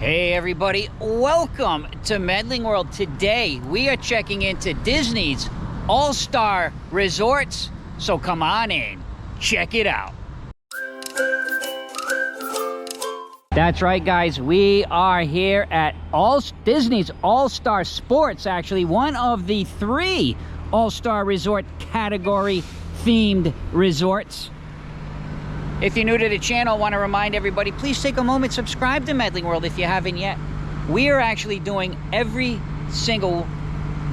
Hey everybody, welcome to Medling World. Today we are checking into Disney's All-Star Resorts, so come on in, check it out. That's right guys, we are here at Disney's All-Star Sports, actually one of the 3 All-Star Resort category themed resorts. If you're new to the channel, I want to remind everybody, please take a moment, subscribe to Medling World if you haven't yet. We are actually doing every single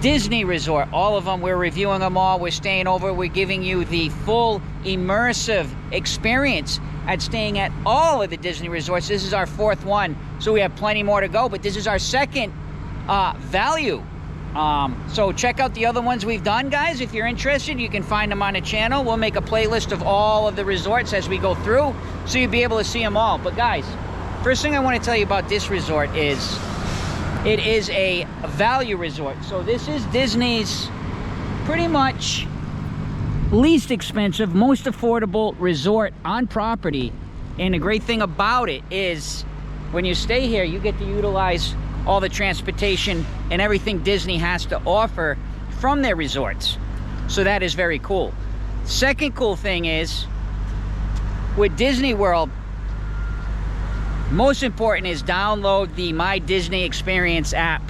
Disney resort, all of them. We're reviewing them all. We're staying over. We're giving you the full immersive experience at staying at all of the Disney resorts. This is our 4th one, so we have plenty more to go, but this is our 2nd value. So check out the other ones we've done, guys. If you're interested, you can find them on the channel. We'll make a playlist of all of the resorts as we go through, so you'll be able to see them all. But guys, first thing I want to tell you about this resort is it is a value resort. So this is Disney's pretty much least expensive, most affordable resort on property. And the great thing about it is when you stay here, you get to utilize all the transportation and everything Disney has to offer from their resorts. So that is very cool. Second cool thing is, with Disney World, most important is download the My Disney Experience app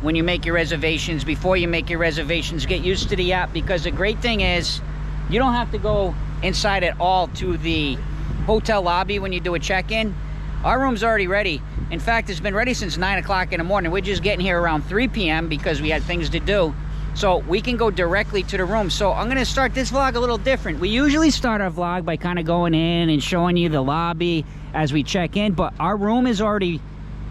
when you make your reservations. Before you make your reservations, get used to the app, because the great thing is you don't have to go inside at all to the hotel lobby when you do a check-in. Our room's already ready. In fact, it's been ready since 9 o'clock in the morning. We're just getting here around 3 p.m. because we had things to do. So we can go directly to the room. So I'm gonna start this vlog a little different. We usually start our vlog by kind of going in and showing you the lobby as we check in, but our room is already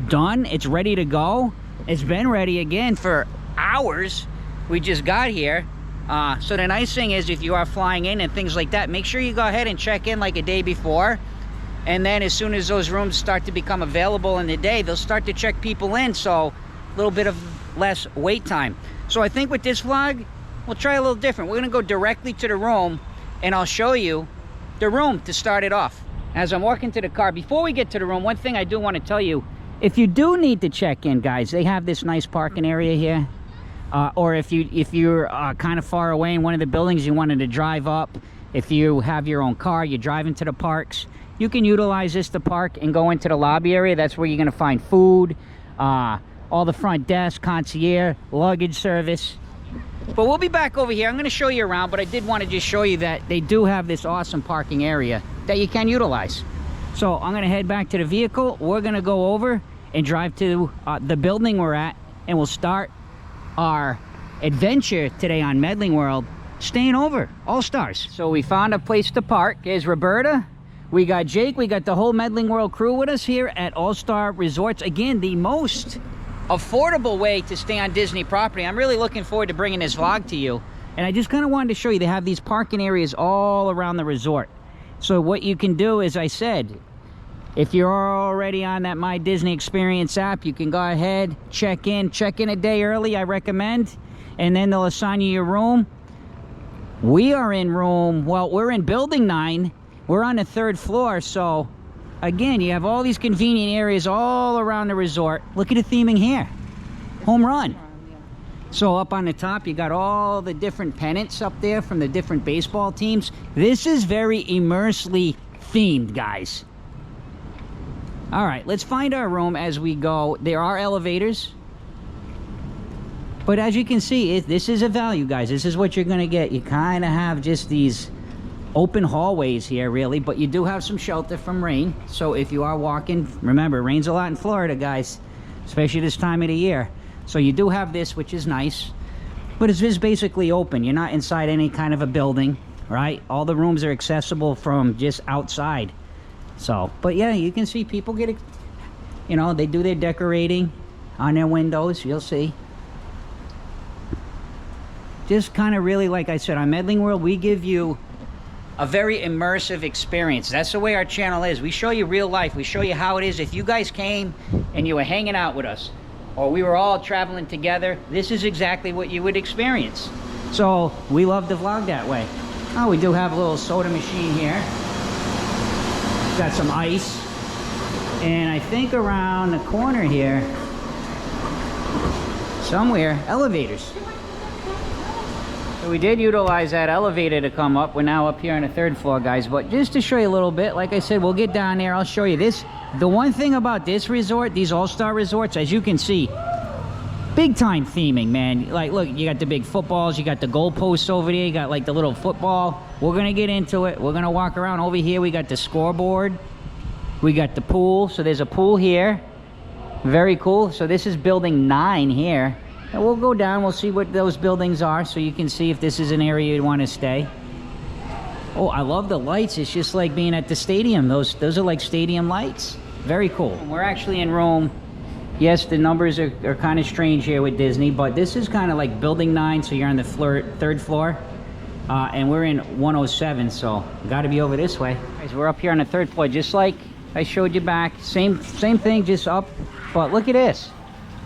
done. It's ready to go. It's been ready again for hours. We just got here. So the nice thing is, if you are flying in and things like that, make sure you go ahead and check in like a day before. And then as soon as those rooms start to become available in the day, they'll start to check people in, so a little bit of less wait time. So I think with this vlog, we'll try a little different. We're gonna go directly to the room, and I'll show you the room to start it off. As I'm walking to the car, before we get to the room, one thing I do want to tell you, if you do need to check in, guys, they have this nice parking area here. Or if you're kind of far away in one of the buildings, you wanted to drive up, if you have your own car, you're driving to the parks, you can utilize this to park and go into the lobby area. That's where you're going to find food, all the front desk, concierge, luggage service. But we'll be back over here. I'm going to show you around, but I did want to just show you that they do have this awesome parking area that you can utilize. So I'm going to head back to the vehicle. We're going to go over and drive to the building we're at, and we'll start our adventure today on Medling World, staying over All Stars. So we found a place to park. There's Roberta. We got Jake, we got the whole Medling World crew with us here at All-Star Resorts. Again, the most affordable way to stay on Disney property. I'm really looking forward to bringing this vlog to you. And I just kind of wanted to show you, they have these parking areas all around the resort. So what you can do, as I said, if you're already on that My Disney Experience app, you can go ahead, check in a day early, I recommend. And then they'll assign you your room. We are in room, well, we're in building 9. We're on the 3rd floor, so again, you have all these convenient areas all around the resort. Look at the theming here. Home run. So up on the top, you got all the different pennants up there from the different baseball teams. This is very immersively themed, guys. All right, let's find our room as we go. There are elevators. But as you can see, this is a value, guys. This is what you're going to get. You kind of have just these open hallways here, really, but you do have some shelter from rain. So if you are walking, remember, it rains a lot in Florida, guys, especially this time of the year. So you do have this, which is nice, but it's just basically open. You're not inside any kind of a building, right? All the rooms are accessible from just outside. So, but yeah, you can see people get, you know, they do their decorating on their windows. You'll see. Just kind of really, like I said, on Medling World, we give you a very immersive experience. That's the way our channel is. We show you real life. We show you how it is. If you guys came and you were hanging out with us, or we were all traveling together, this is exactly what you would experience. So we love to vlog that way. Oh, we do have a little soda machine here. Got some ice. And I think around the corner here, somewhere, elevators. So we did utilize that elevator to come up. We're now up here on the 3rd floor, guys. But just to show you a little bit, like I said, we'll get down there. I'll show you this. The one thing about this resort, these all-star resorts, as you can see, big time theming, man. Like, look, you got the big footballs, you got the goalposts over there, you got like the little football. We're gonna get into it. We're gonna walk around. Over here we got the scoreboard, we got the pool. So there's a pool here, very cool. So this is building 9 here, and we'll go down, we'll see what those buildings are, so you can see if this is an area you'd want to stay. Oh, I love the lights. It's just like being at the stadium. Those are like stadium lights. Very cool. We're actually in room, yes, the numbers are kind of strange here with Disney, but this is kind of like building 9, so you're on the 3rd floor. And we're in 107, so got to be over this way. Guys, we're up here on the 3rd floor, just like I showed you back. Same thing, just up. But look at this.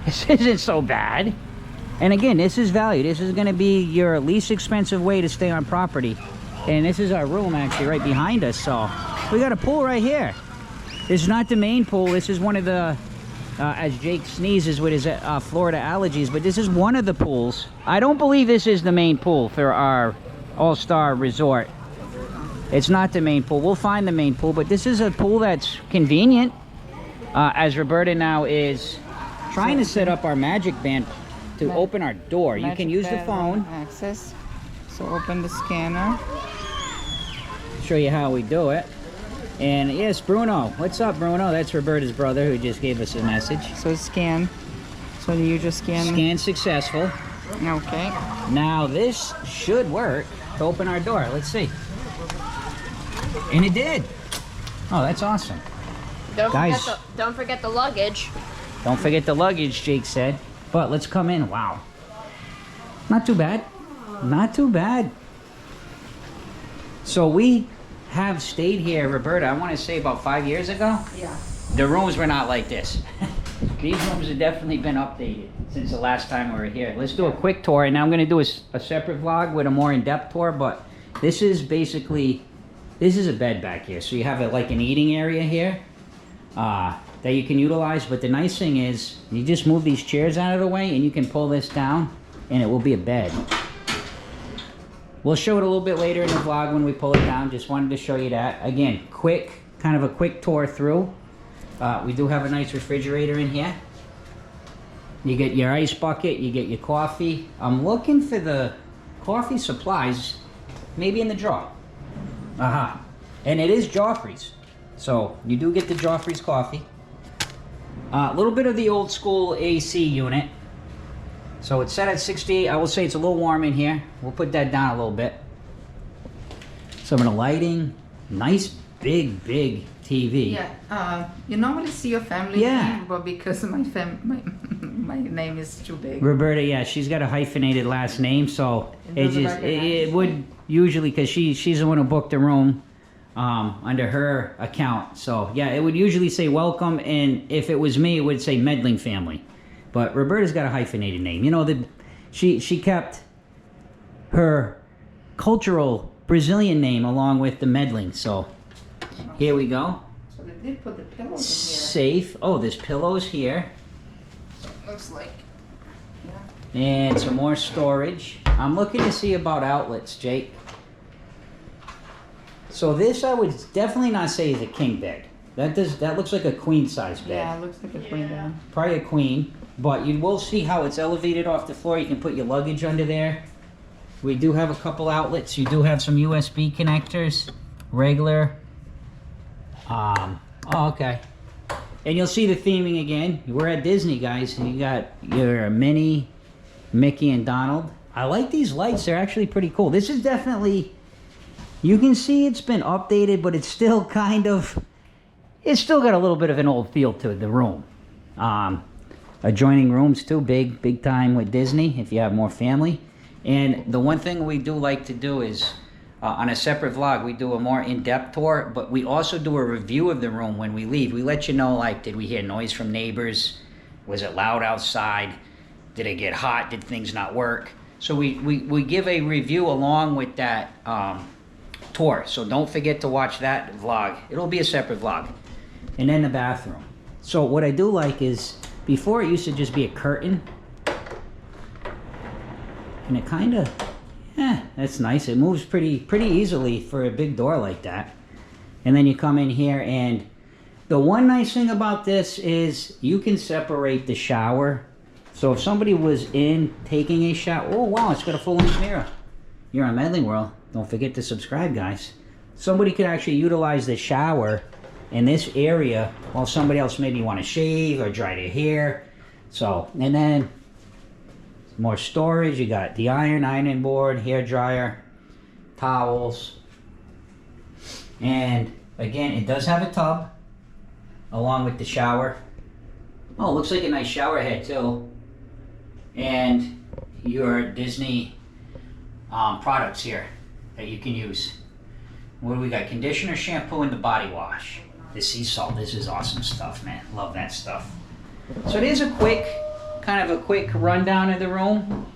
This isn't so bad. And again, this is value. This is going to be your least expensive way to stay on property. And this is our room actually right behind us. So we got a pool right here. This is not the main pool. This is one of the, as Jake sneezes with his Florida allergies, but this is one of the pools. I don't believe this is the main pool for our all-star resort. It's not the main pool. We'll find the main pool, but this is a pool that's convenient. As Roberta now is trying to set up our magic band to open our door. You can use the phone. Access. So open the scanner. Show you how we do it. And yes, Bruno. What's up, Bruno? That's Roberta's brother who just gave us a message. So scan. So you just scan. Scan successful. Okay. Now this should work to open our door. Let's see. And it did. Oh, that's awesome. Don't forget the luggage. Don't forget the luggage, Jake said. But let's come in. Wow. Not too bad. Not too bad. So we have stayed here, Roberta, I want to say about 5 years ago. Yeah. The rooms were not like this. These rooms have definitely been updated since the last time we were here. Let's do a quick tour, and now I'm going to do a separate vlog with a more in-depth tour, but this is basically, this is a bed back here. So you have like an eating area here that you can utilize, but the nice thing is you just move these chairs out of the way and you can pull this down and it will be a bed. We'll show it a little bit later in the vlog when we pull it down. Just wanted to show you that. Again, kind of a quick tour through. We do have a nice refrigerator in here. You get your ice bucket, you get your coffee. I'm looking for the coffee supplies, maybe in the drawer. Aha. And it is Joffrey's. So you do get the Joffrey's coffee. A little bit of the old school AC unit. So it's set at 68. I will say it's a little warm in here. We'll put that down a little bit. Some of the lighting. Nice big TV. Yeah. You normally see your family name, but because my name is too big. Roberta, yeah, she's got a hyphenated last name, so it would usually, because she's the one who booked the room under her account. So yeah, it would usually say welcome, and if it was me, it would say Medling family. But Roberta's got a hyphenated name. You know, she kept her cultural Brazilian name along with the Medling. So here we go. So they did put the pillows in here. Safe. Oh, there's pillows here. So it looks like. Yeah. And some more storage. I'm looking to see about outlets, Jake. So this I would definitely not say is a king bed. That looks like a queen size bed. Yeah, it looks like a queen bed. Probably a queen, but you will see how it's elevated off the floor. You can put your luggage under there. We do have a couple outlets. You do have some USB connectors, regular. Oh, okay. And you'll see the theming again. We're at Disney, guys. You got your Minnie, Mickey, and Donald. I like these lights. They're actually pretty cool. This is definitely, you can see it's been updated, but it's still kind of, it's still got a little bit of an old feel to the room. Adjoining rooms too, big time with Disney if you have more family. And the one thing we do like to do is, on a separate vlog, we do a more in-depth tour, but we also do a review of the room when we leave. We let you know, like, did we hear noise from neighbors? Was it loud outside? Did it get hot? Did things not work? So we give a review along with that tour. So don't forget to watch that vlog. It'll be a separate vlog. And then the bathroom. So what I do like is, before it used to just be a curtain. And it kind of, that's nice. It moves pretty easily for a big door like that. And then you come in here, and the one nice thing about this is you can separate the shower. So if somebody was in taking a shower, oh wow, it's got a full-length mirror. You're on Medling World. Don't forget to subscribe, guys. Somebody could actually utilize the shower in this area while somebody else maybe want to shave or dry their hair. So, and then more storage. You got the ironing board, hair dryer, towels. And again, it does have a tub along with the shower. Oh, looks like a nice shower head too. And your Disney products here that you can use. What do we got? Conditioner, shampoo, and the body wash. The sea salt. This is awesome stuff, man. Love that stuff. So there's a quick, kind of a quick rundown of the room.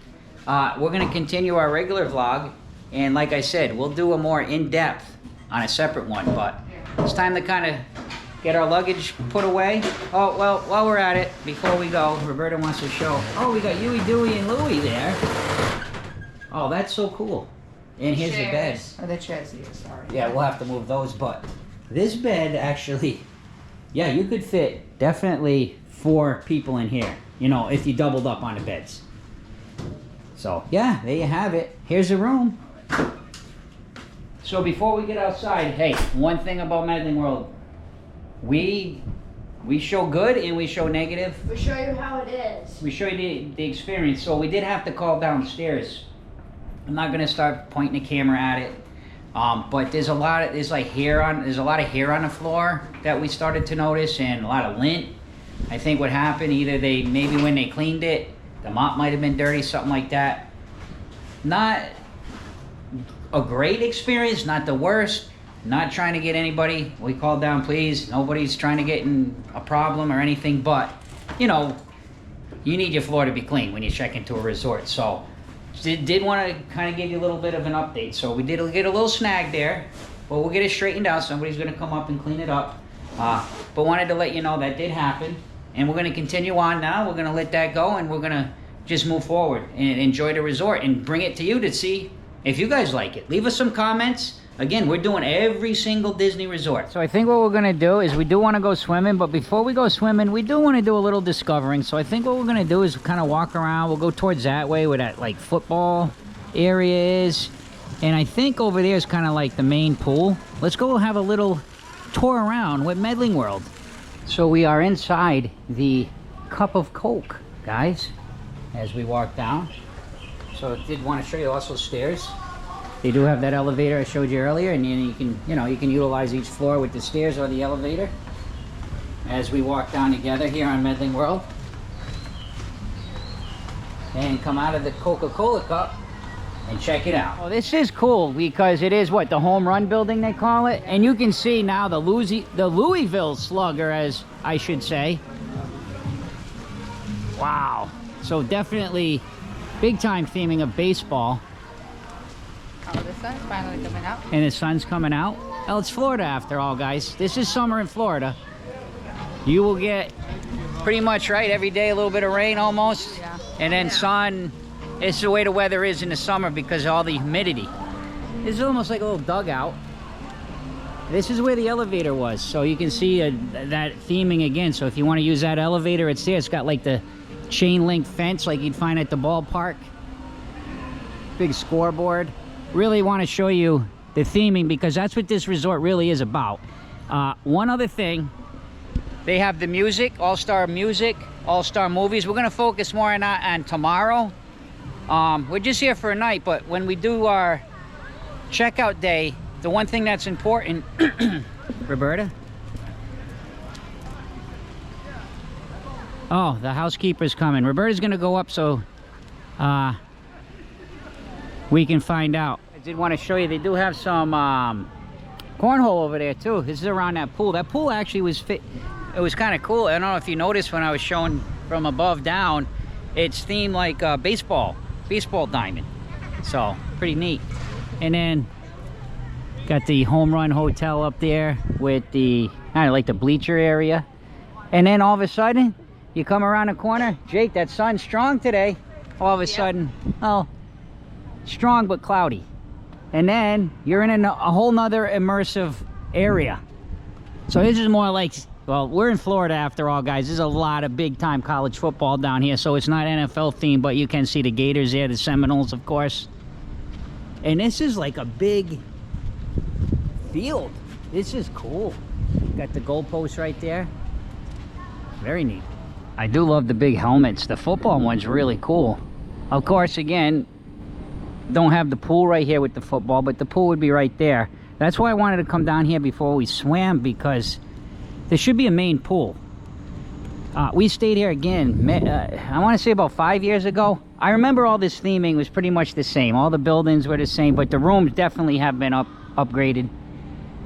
We're going to continue our regular vlog. And like I said, we'll do a more in-depth on a separate one. But it's time to kind of get our luggage put away. Oh, well, while we're at it, before we go, Roberta wants to show. Oh, we got Huey, Dewey, and Louie there. Oh, that's so cool. And here's the bed. Oh, the chairs here, sorry. Yeah, we'll have to move those, but this bed actually, yeah, you could fit definitely 4 people in here, you know, if you doubled up on the beds. So, yeah, there you have it. Here's the room. So before we get outside, hey, one thing about Medling World, we show good and we show negative. We show you how it is. We show you the experience. So we did have to call downstairs. I'm not gonna start pointing the camera at it, but there's a lot of there's a lot of hair on the floor that we started to notice, and a lot of lint. I think what happened, either maybe when they cleaned it, the mop might have been dirty, something like that. Not a great experience, not the worst. Not trying to get anybody, we called down, please. Nobody's trying to get in a problem or anything, but you know, you need your floor to be clean when you check into a resort. So did want to kind of give you a little bit of an update. So we did get a little snag there, but we'll get it straightened out. Somebody's going to come up and clean it up. But wanted to let you know that did happen, and we're going to continue on now. We're going to let that go, and we're going to just move forward and enjoy the resort and bring it to you to see if you guys like it. Leave us some comments. Again, we're doing every single Disney resort. So I think what we're going to do is we do want to go swimming, but before we go swimming, we do want to do a little discovering. So I think what we're going to do is kind of walk around. We'll go towards that way where that like football area is. And I think over there is kind of like the main pool. Let's go have a little tour around with Medling World. So we are inside the Cup of Coke, guys, as we walk down. So I did want to show you also stairs. They do have that elevator I showed you earlier, and you can utilize each floor with the stairs or the elevator as we walk down together here on Medling World. And come out of the Coca-Cola cup and check it out. Well, this is cool because it is what, the home run building they call it, and you can see now the Louisville Slugger, as I should say. Wow. So definitely big time theming of baseball. Oh, the sun's finally coming out. And the sun's coming out. Well, it's Florida after all, guys. This is summer in Florida. You will get pretty much, right, every day a little bit of rain almost. Yeah. And then sun. It's the way the weather is in the summer because of all the humidity. This is almost like a little dugout. This is where the elevator was. So you can see that theming again. So if you want to use that elevator, it's there. It's got like the chain link fence like you'd find at the ballpark. Big scoreboard. Really want to show you the theming because that's what this resort really is about. One other thing, they have the music, all-star music, all-star movies. We're going to focus more on that on tomorrow. We're just here for a night, but when we do our checkout day, the one thing that's important, Roberta? Oh, the housekeeper's coming. Roberta's going to go up so we can find out. I did want to show you, they do have some cornhole over there too. This is around that pool. That pool actually was fit. It was kind of cool. I don't know if you noticed when I was showing from above down, it's themed like baseball diamond. So pretty neat. And then got the home run hotel up there with the kind of like the bleacher area. And then all of a sudden, you come around the corner, Jake, that sun's strong today. All of a sudden, oh, strong but cloudy. And then you're in a whole nother immersive area. So this is more like, well, we're in Florida after all, guys. There's a lot of big time college football down here. So it's not NFL themed, but you can see the Gators there, the Seminoles, of course. And this is like a big field. This is cool. Got the goalpost right there. Very neat. I do love the big helmets. The football one's really cool. Of course, again, don't have the pool right here with the football, but the pool would be right there. That's why I wanted to come down here before we swam, because there should be a main pool. We stayed here again, I want to say about 5 years ago. I remember all this theming was pretty much the same. All the buildings were the same, but the rooms definitely have been upgraded.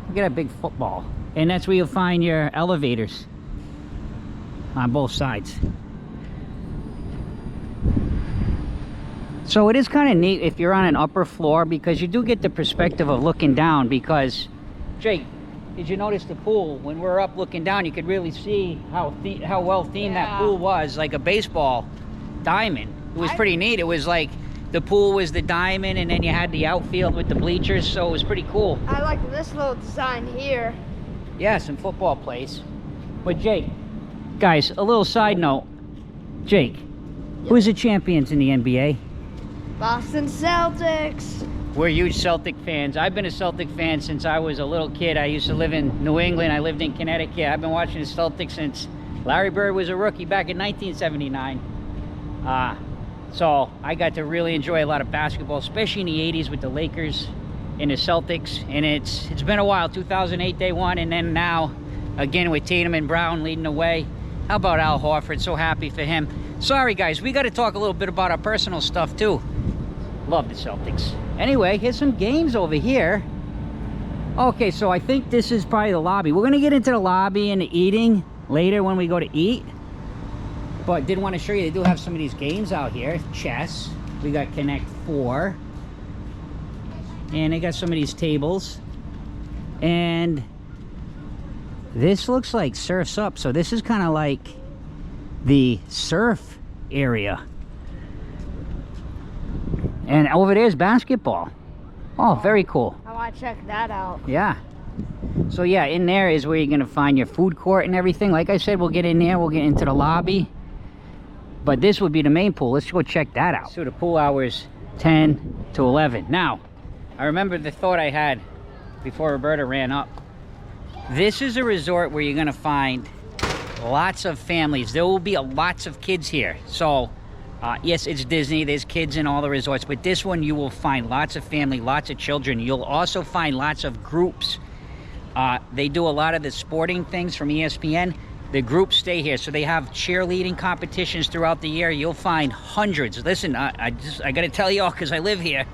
Look at that big football. And that's where you'll find your elevators on both sides. So it is kind of neat if you're on an upper floor, because you do get the perspective of looking down. Because, Jake, did you notice the pool? When we're up looking down, you could really see how well themed that pool was, like a baseball diamond. It was pretty neat. It was like the pool was the diamond, and then you had the outfield with the bleachers, so it was pretty cool. I like this little design here. Yeah, some football plays. But Jake, guys, a little side note. Jake, who's the champions in the NBA? Boston Celtics. We're huge Celtic fans. I've been a Celtic fan since I was a little kid. I used to live in New England. I lived in Connecticut. I've been watching the Celtics since Larry Bird was a rookie back in 1979. So I got to really enjoy a lot of basketball, especially in the 80s with the Lakers and the Celtics. And it's been a while. 2008 they won, and then now again with Tatum and Brown leading the way. How about Al Horford? So happy for him. Sorry guys, we got to talk a little bit about our personal stuff too. Love the Celtics. Anyway, here's some games over here. Okay, so I think this is probably the lobby. We're gonna get into the lobby and the eating later when we go to eat. But did want to show you, they do have some of these games out here. Chess. We got Connect 4. And they got some of these tables. And this looks like Surf's Up. So this is kind of like the surf area. And over there's basketball. Oh, very cool. I want to check that out. Yeah. So yeah, in there is where you're going to find your food court and everything. Like I said, we'll get in there. We'll get into the lobby. But this would be the main pool. Let's go check that out. So the pool hours 10 to 11. Now, I remember the thought I had before Roberta ran up. This is a resort where you're going to find lots of families. There will be lots of kids here. So yes, it's Disney. There's kids in all the resorts. But this one, you will find lots of family, lots of children. You'll also find lots of groups. They do a lot of the sporting things from ESPN. The groups stay here. So they have cheerleading competitions throughout the year. You'll find hundreds. Listen, I got to tell you all, because I live here,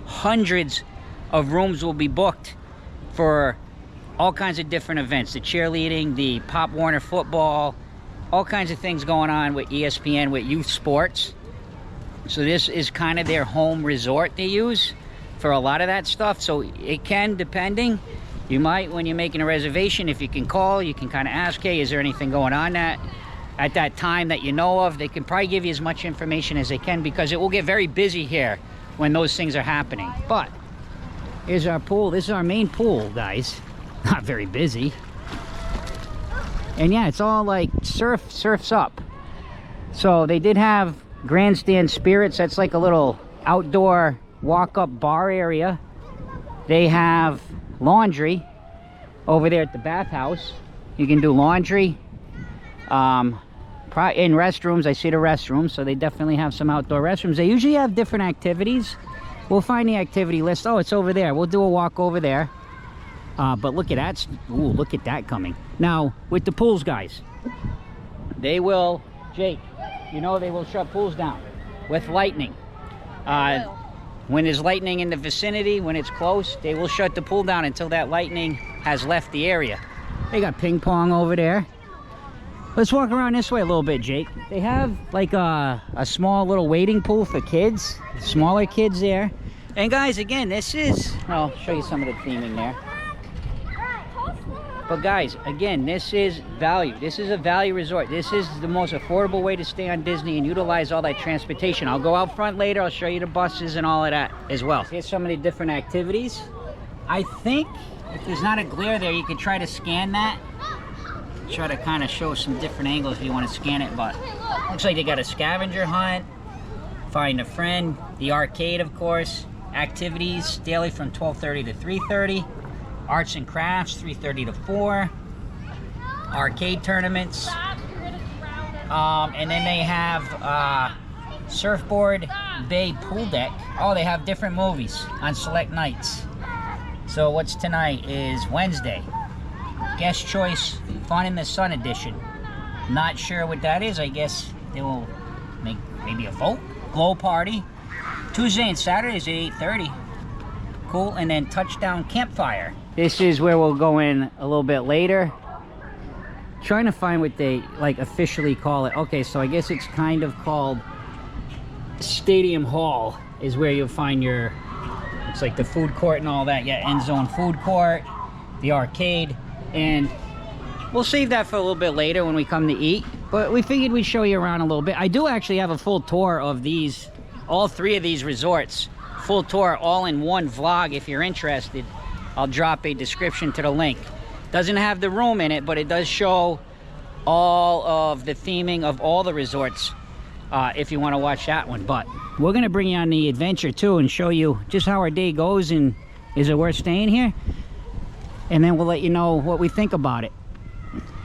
hundreds of rooms will be booked for all kinds of different events. The cheerleading, the Pop Warner football, all kinds of things going on with ESPN, with youth sports. So this is kind of their home resort they use for a lot of that stuff. So it can, depending, you might, when you're making a reservation, if you can call, you can kind of ask, hey, is there anything going on at that time that you know of? They can probably give you as much information as they can, because it will get very busy here when those things are happening. But here's our pool. This is our main pool, guys. Not very busy. And yeah, it's all like Surf's Up. So they did have Grandstand Spirits. That's like a little outdoor walk-up bar area. They have laundry over there at the bathhouse. You can do laundry. In restrooms, I see the restrooms, so they definitely have some outdoor restrooms. They usually have different activities. We'll find the activity list. Oh, it's over there. We'll do a walk over there. But look at that. Ooh, look at that coming. Now, with the pools, guys, they will, Jake, you know they will shut pools down with lightning. When there's lightning in the vicinity, when it's close, they will shut the pool down until that lightning has left the area. They got ping pong over there. Let's walk around this way a little bit, Jake. They have like a small little wading pool for kids, smaller kids there. And guys, again, this is, I'll show you some of the theming there. But guys, again, this is value. This is a value resort. This is the most affordable way to stay on Disney and utilize all that transportation. I'll go out front later. I'll show you the buses and all of that as well. Here's some of the different activities. I think if there's not a glare there, you could try to scan that. Try to kind of show some different angles if you want to scan it, but looks like they got a scavenger hunt, find a friend, the arcade, of course, activities daily from 12:30 to 3:30, arts and crafts 3:30 to 4, arcade tournaments, and then they have surfboard bay pool deck. Oh, they have different movies on select nights. So what's tonight is Wednesday. Guest choice fun in the sun edition. Not sure what that is. I guess they will make maybe a vote. Glow party. Tuesday and Saturday is at 8:30. Cool. And then touchdown campfire. This is where we'll go in a little bit later. Trying to find what they like officially call it. Okay, so I guess it's kind of called Stadium Hall is where you'll find your, it's like the food court and all that. Yeah, end zone food court, the arcade, and we'll save that for a little bit later when we come to eat. But we figured we'd show you around a little bit. I do actually have a full tour of these, all three of these resorts. Full tour all in one vlog if you're interested. I'll drop a description to the link. Doesn't have the room in it, but it does show all of the theming of all the resorts if you want to watch that one. But we're going to bring you on the adventure too and show you just how our day goes and is it worth staying here? And then we'll let you know what we think about it.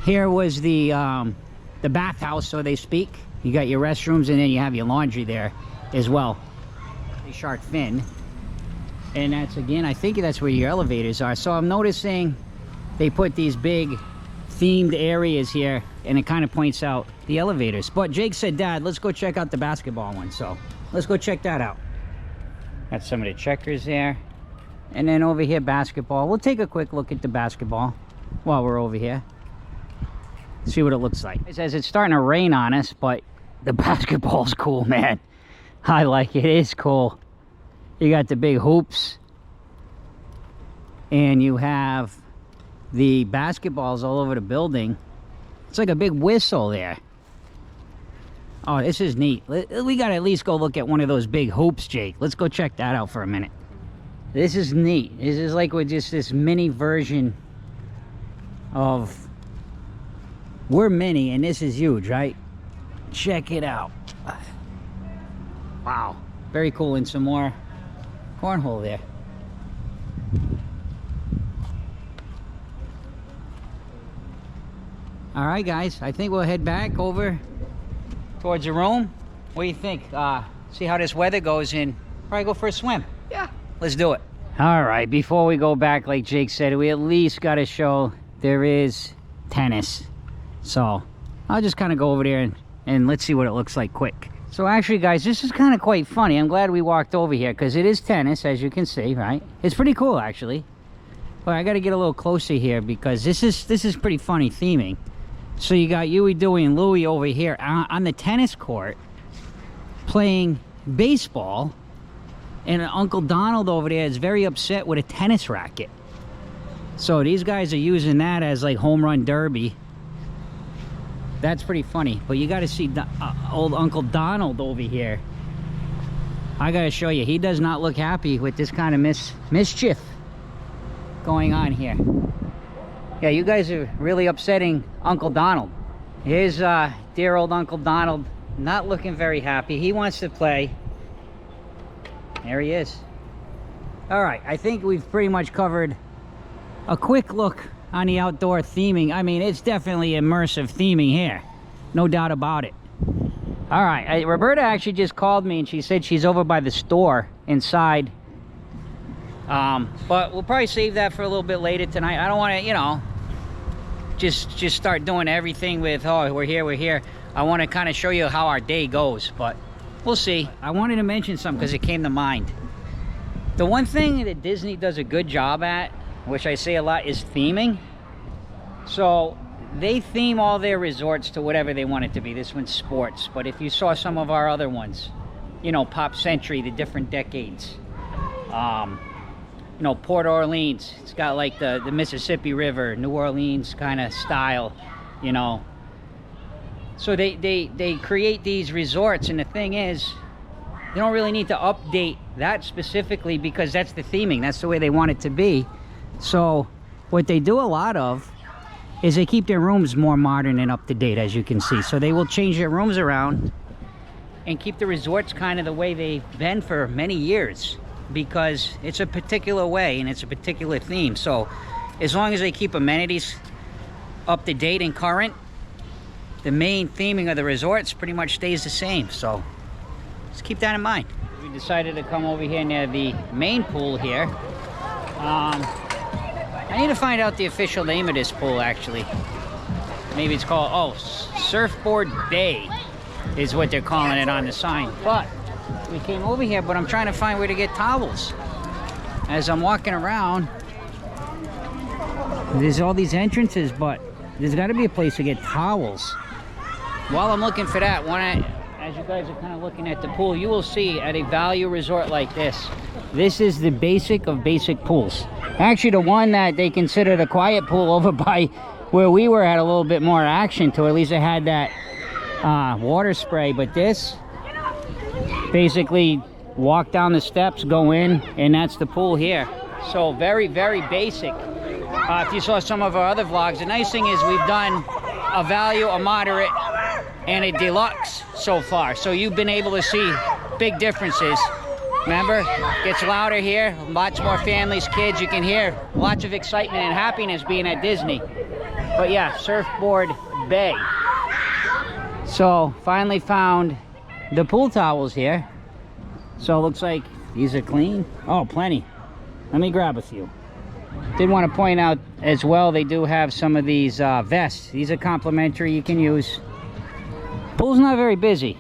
Here was the bathhouse, so they speak. You got your restrooms and then you have your laundry there as well. The shark fin. And that's, again, I think that's where your elevators are. So I'm noticing they put these big themed areas here and it kind of points out the elevators. But Jake said, Dad, let's go check out the basketball one. So let's go check that out. Got some of the checkers there. And then over here, basketball. We'll take a quick look at the basketball while we're over here. See what it looks like. It says it's starting to rain on us, but the basketball's cool, man. I like it. It is cool. You got the big hoops. And you have the basketballs all over the building. It's like a big whistle there. Oh, this is neat. We got to at least go look at one of those big hoops, Jake. Let's go check that out for a minute. This is neat. This is like with just this mini version of... We're mini and this is huge, right? Check it out. Wow. Very cool. And some more cornhole there. All right, guys. I think we'll head back over towards the room. What do you think? See how this weather goes and probably go for a swim. Yeah. Let's do it. All right, before we go back, like Jake said, we at least got to show there is tennis. So I'll just kind of go over there and let's see what it looks like quick. So actually, guys, this is kind of quite funny. I'm glad we walked over here because it is tennis, as you can see, right? It's pretty cool, actually. But I got to get a little closer here because this is pretty funny theming. So you got Huey, Dewey, and Louie over here on the tennis court playing baseball. And Uncle Donald over there is very upset with a tennis racket. So these guys are using that as like home run derby. That's pretty funny. But you got to see old Uncle Donald over here. I got to show you. He does not look happy with this kind of mischief going on here. Yeah, you guys are really upsetting Uncle Donald. Here's dear old Uncle Donald not looking very happy. He wants to play. There he is. All right, I think we've pretty much covered a quick look on the outdoor theming. I mean, it's definitely immersive theming here. No doubt about it. All right, Roberta actually just called me and she said she's over by the store inside. But we'll probably save that for a little bit later tonight. I don't want to, you know, just start doing everything with, oh, we're here. I want to kind of show you how our day goes, but we'll see. I wanted to mention something because it came to mind. The one thing that Disney does a good job at, which I say a lot, is theming. So they theme all their resorts to whatever they want it to be. This one's sports, but if you saw some of our other ones, you know, Pop Century, the different decades, you know, Port Orleans. It's got like the Mississippi River, New Orleans kind of style, you know. So they create these resorts, and the thing is, they don't really need to update that specifically because that's the theming. That's the way they want it to be. So what they do a lot of is they keep their rooms more modern and up to date, as you can see. So they will change their rooms around and keep the resorts kind of the way they've been for many years, because it's a particular way and it's a particular theme. So as long as they keep amenities up to date and current, the main theming of the resorts pretty much stays the same. So just keep that in mind. We decided to come over here near the main pool here. I need to find out the official name of this pool, actually. Maybe it's called, oh, Surfboard Bay is what they're calling it on the sign. But we came over here, but I'm trying to find where to get towels. As I'm walking around, there's all these entrances, but there's got to be a place to get towels. While I'm looking for that, as you guys are kind of looking at the pool, you will see at a value resort like this, this is the basic of basic pools. Actually, the one that they consider the quiet pool over by where we were had a little bit more action to it. At least it had that water spray, but this basically walk down the steps, go in, and that's the pool here. So very, very basic. If you saw some of our other vlogs, the nice thing is we've done a value, a moderate, and a deluxe so far. So you've been able to see big differences. Remember, gets louder here, lots more families, kids. You can hear lots of excitement and happiness being at Disney. But yeah, Surfboard Bay. So finally found the pool towels here. So it looks like these are clean. Oh, plenty. Let me grab a few. Did want to point out as well, they do have some of these vests. These are complimentary, you can use. Pool's not very busy.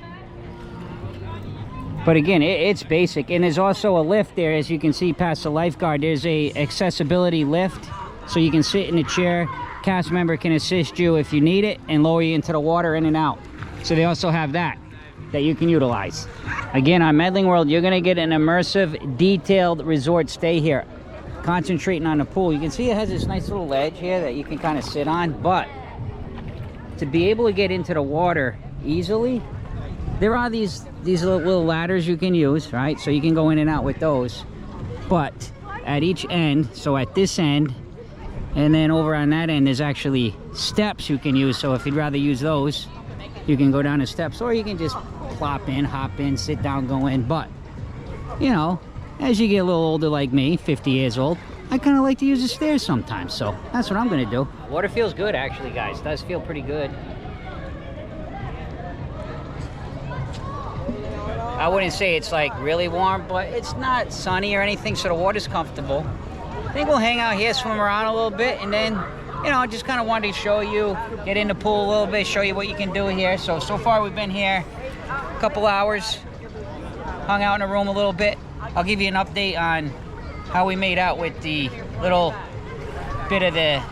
But again, it's basic. And there's also a lift there, as you can see past the lifeguard. There's a accessibility lift, so you can sit in a chair. Cast member can assist you if you need it and lower you into the water in and out. So they also have that you can utilize. Again, on Medling World, you're going to get an immersive, detailed resort stay here. Concentrating on the pool. You can see it has this nice little ledge here that you can kind of sit on. But to be able to get into the water easily, there are these little ladders you can use, right? So you can go in and out with those. But at each end, so at this end, and then over on that end, there's actually steps you can use. So if you'd rather use those, you can go down the steps, or you can just plop in, hop in, sit down, go in. But, you know, as you get a little older like me, 50 years old, I kind of like to use the stairs sometimes. So that's what I'm going to do. Water feels good, actually, guys. It does feel pretty good. I wouldn't say it's like really warm, but it's not sunny or anything, so the water's comfortable. I think we'll hang out here, swim around a little bit, and then, you know, I just kind of wanted to show you, get in the pool a little bit, show you what you can do here. So far we've been here a couple hours, hung out in the room a little bit. I'll give you an update on how we made out with the little bit of the,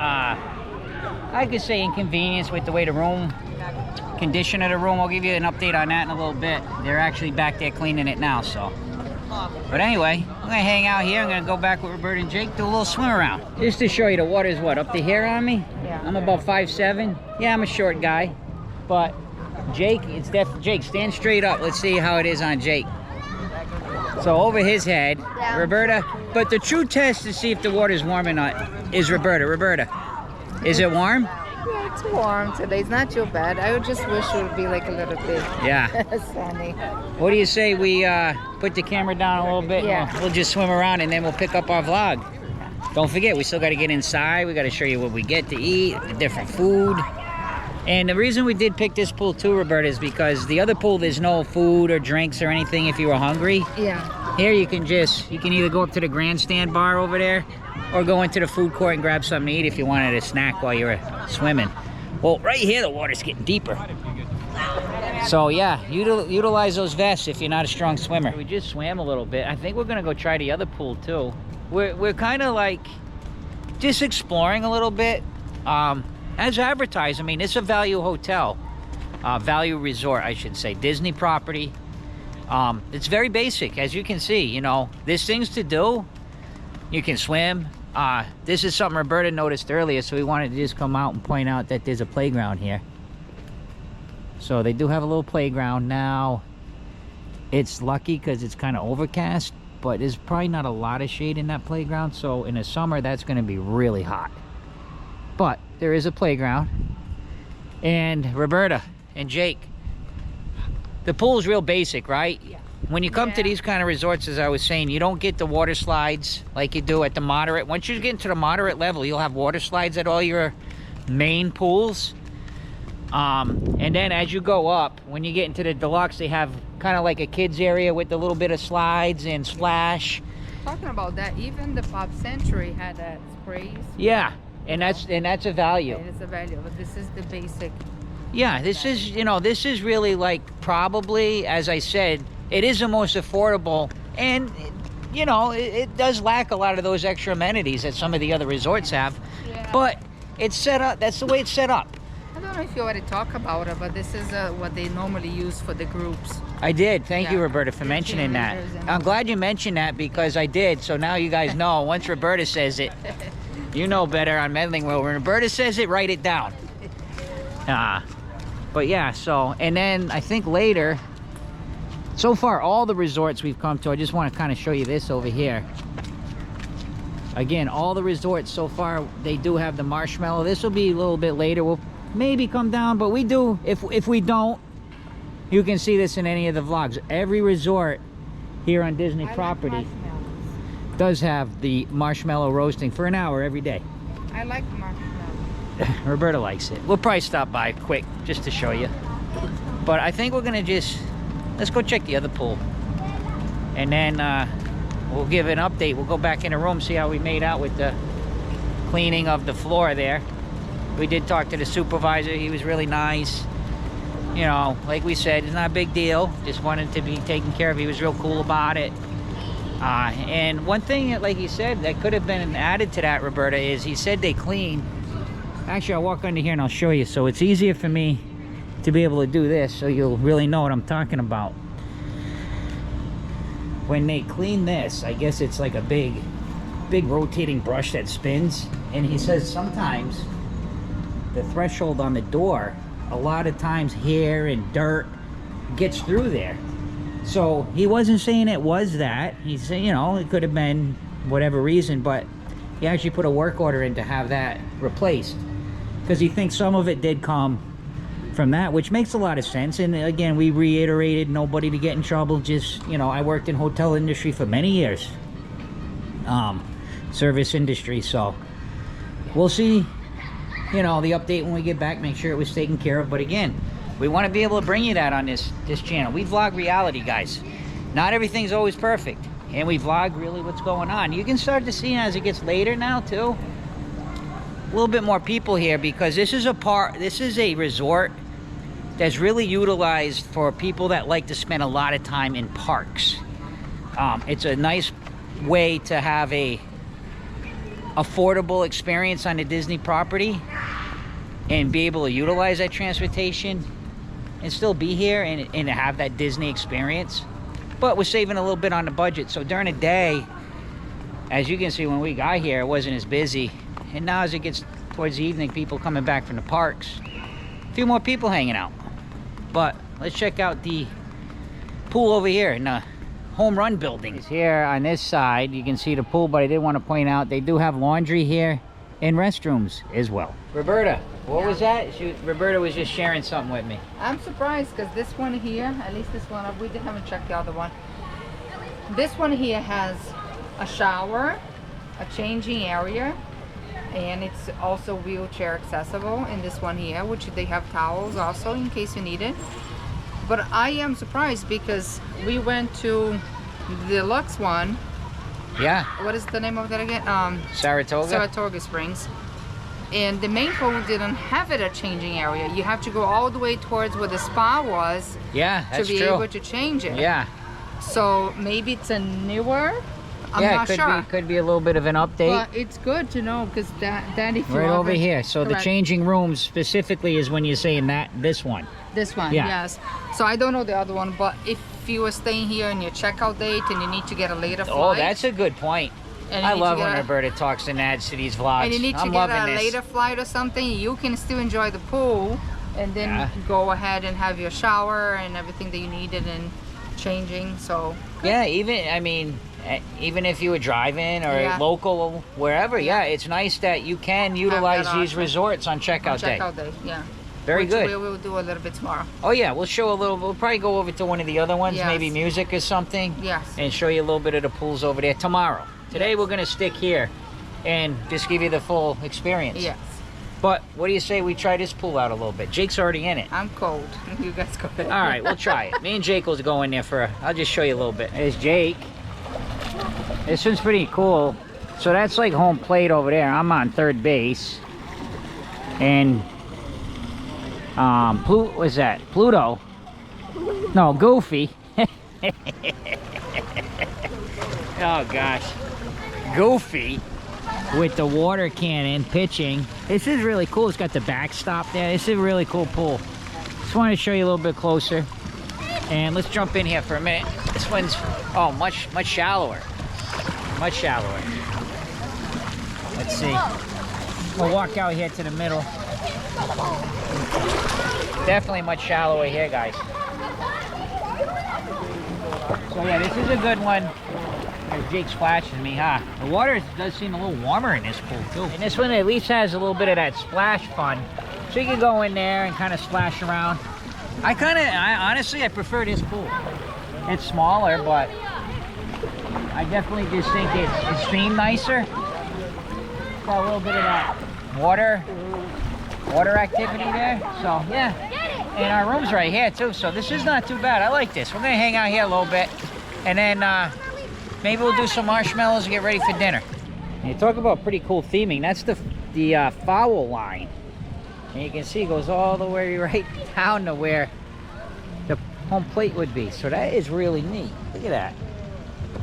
I could say inconvenience with the way the room, condition of the room. I'll give you an update on that in a little bit. They're actually back there cleaning it now, so. But anyway, I'm gonna hang out here. I'm gonna go back with Roberta and Jake, do a little swim around. Just to show you, the water's what, up to here on me? Yeah. I'm about 5'7". Yeah, I'm a short guy. But Jake, Jake, stand straight up. Let's see how it is on Jake. So over his head, Yeah. Roberta. But the true test to see if the water's warm or not is Roberta. Roberta, is it warm? Yeah, it's warm today. It's not too bad. I would just wish it would be like a little bit Yeah. sunny. What do you say we put the camera down a little bit? Yeah. We'll just swim around and then we'll pick up our vlog. Don't forget, we still got to get inside. We got to show you what we get to eat, the different food. And the reason we did pick this pool too, Roberta, is because the other pool, there's no food or drinks or anything if you were hungry. Yeah. Here you can either go up to the grandstand bar over there or go into the food court and grab something to eat if you wanted a snack while you were swimming. Well, right here the water's getting deeper. So yeah, utilize those vests if you're not a strong swimmer. We just swam a little bit. I think we're gonna go try the other pool too. We're kind of like just exploring a little bit. As advertised, I mean, it's a value hotel, value resort, I should say, Disney property. It's very basic, as you can see. You know, there's things to do, You can swim. This is something Roberta noticed earlier, so we wanted to just come out and point out that there's a playground here. So they do have a little playground. Now, it's lucky because it's kind of overcast, but there's probably not a lot of shade in that playground, so in the summer that's going to be really hot. But there is a playground. And Roberta and Jake, the pool's real basic, right? Yeah. When you come to these kind of resorts, as I was saying, you don't get the water slides like you do at the moderate. Once you get into the moderate level, you'll have water slides at all your main pools. And then as you go up, when you get into the deluxe, they have kind of like a kids area with a little bit of slides and splash. Talking about that, even the Pop Century had that sprays. Yeah, and that's a value. It is a value, but this is the basic. Yeah, this is, you know, this is really like probably, as I said, it is the most affordable, and you know, it does lack a lot of those extra amenities that some of the other resorts have. Yeah. But it's set up, that's the way it's set up. I don't know if you already talked about it, but this is what they normally use for the groups. I did. Thank you, Yeah. Roberta, for mentioning that. Cheerleaders and I'm glad you mentioned that because I did. So now you guys know. Once Roberta says it, you know better on Medling World. When Roberta says it, write it down. But yeah, so, and then I think later, so far all the resorts we've come to, I just want to kind of show you this over here. Again, all the resorts so far, they do have the marshmallow. This will be a little bit later. We'll maybe come down, but we do. If we don't, you can see this in any of the vlogs. Every resort here on Disney property does have the marshmallow roasting for an hour every day. I like marshmallow. Roberta likes it. We'll probably stop by quick just to show you. But I think we're gonna just, let's go check the other pool. And then we'll give an update. We'll go back in the room, see how we made out with the cleaning of the floor there. We did talk to the supervisor. He was really nice. You know, like we said, it's not a big deal. Just wanted to be taken care of. He was real cool about it. And one thing, like he said, that could have been added to that, Roberta, is he said they clean. Actually, I'll walk under here and I'll show you. So it's easier for me to be able to do this so you'll really know what I'm talking about. When they clean this, I guess it's like a big rotating brush that spins. And he says sometimes the threshold on the door, a lot of times hair and dirt gets through there. So he wasn't saying it was that. He's saying, you know, it could have been whatever reason, but he actually put a work order in to have that replaced because he thinks some of it did come from that, which makes a lot of sense. And again, we reiterated nobody to get in trouble. Just, you know, I worked in hotel industry for many years, service industry, so we'll see, you know, the update when we get back, make sure it was taken care of. But again, we want to be able to bring you that on this channel. We vlog reality, guys. Not everything's always perfect, and we vlog really what's going on. You can start to see as it gets later now too, a little bit more people here, because this is a resort that's really utilized for people that like to spend a lot of time in parks. It's a nice way to have a affordable experience on the Disney property and be able to utilize that transportation and still be here and have that Disney experience. But we're saving a little bit on the budget. So during the day, as you can see, when we got here, it wasn't as busy. And now as it gets towards the evening, people coming back from the parks, a few more people hanging out. But let's check out the pool over here in the home run building. Here on this side, you can see the pool, but I did want to point out they do have laundry here and restrooms as well. Roberta, what was that? Roberta was just sharing something with me. I'm surprised because this one here, at least this one, we haven't checked the other one. This one here has a shower, a changing area, and it's also wheelchair accessible in this one here, which they have towels also in case you need it. But I am surprised because we went to the deluxe one. Yeah. What is the name of that again? Saratoga? Saratoga Springs. And the main pool didn't have it a changing area. You have to go all the way towards where the spa was. Yeah, that's to be true. able to change it. Yeah. So maybe it's a newer. I'm not sure. Could be a little bit of an update. But it's good to know because that if you right over here. So correct. the changing rooms specifically is when you're saying this one. This one, Yeah. yes. So I don't know the other one, but if you were staying here on your checkout date and you need to get a later flight. Oh, that's a good point. And you I need love to when get Roberta talks and adds to these vlogs. and you need to I'm get loving a this. later flight or something, you can still enjoy the pool and then Yeah. go ahead and have your shower and everything that you needed and changing. So Yeah, even if you were driving or Yeah. local, wherever, yeah, it's nice that you can utilize these option. resorts on checkout day. checkout day, yeah. Very Which good. we will do a little bit tomorrow. Oh yeah, we'll show a little. We'll probably go over to one of the other ones, Yes. maybe music or something, Yes. and show you a little bit of the pools over there tomorrow. Today Yes. we're gonna stick here and just give you the full experience. Yes. But what do you say we try this pool out a little bit? Jake's already in it. I'm cold. You guys go ahead. All right, we'll try it. Me and Jake will go in there I'll just show you a little bit. There's Jake. This one's pretty cool. So that's like home plate over there. I'm on third base. And what's that? Pluto. No, Goofy. Oh gosh. Goofy with the water cannon pitching. This is really cool. It's got the backstop there. This is a really cool pool. Just wanted to show you a little bit closer. And let's jump in here for a minute. This one's much shallower. Much shallower. Let's see. We'll walk out here to the middle. Definitely much shallower here, guys. So yeah, this is a good one. There's Jake splashing me, huh? The water does seem a little warmer in this pool too. And this one at least has a little bit of that splash fun. So you can go in there and kind of splash around. Honestly, I prefer this pool. It's smaller, but I definitely just think it's themed nicer. Got a little bit of that water activity there. So yeah, and our room's right here too. So this is not too bad. I like this. We're gonna hang out here a little bit, and then maybe we'll do some marshmallows and get ready for dinner. And you talk about pretty cool theming. That's the foul line, and you can see it goes all the way right down to where the home plate would be. So that is really neat. Look at that.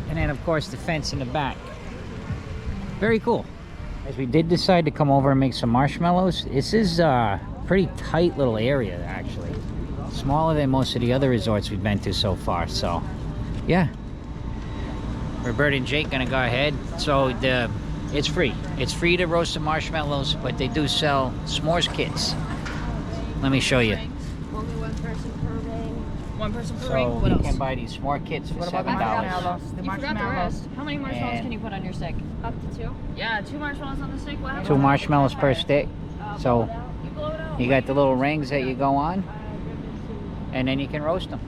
And then of course the fence in the back. Very cool. As we did decide to come over and make some marshmallows, this is a pretty tight little area actually. Smaller than most of the other resorts we've been to so far. So yeah. Roberta and Jake gonna go ahead. So it's free. It's free to roast the marshmallows, but they do sell s'mores kits. Let me show you. Only one person per ring. One person per So ring. What you else? can buy these s'more kits for What about the $7. marshmallows? The You forgot the marshmallows. rest. How many marshmallows And- can you put on your stick? Up to 2. Yeah, 2 marshmallows on the stick. What happens? 2 marshmallows per stick. So You blow it out. you got the little rings that you go on, and then you can roast them.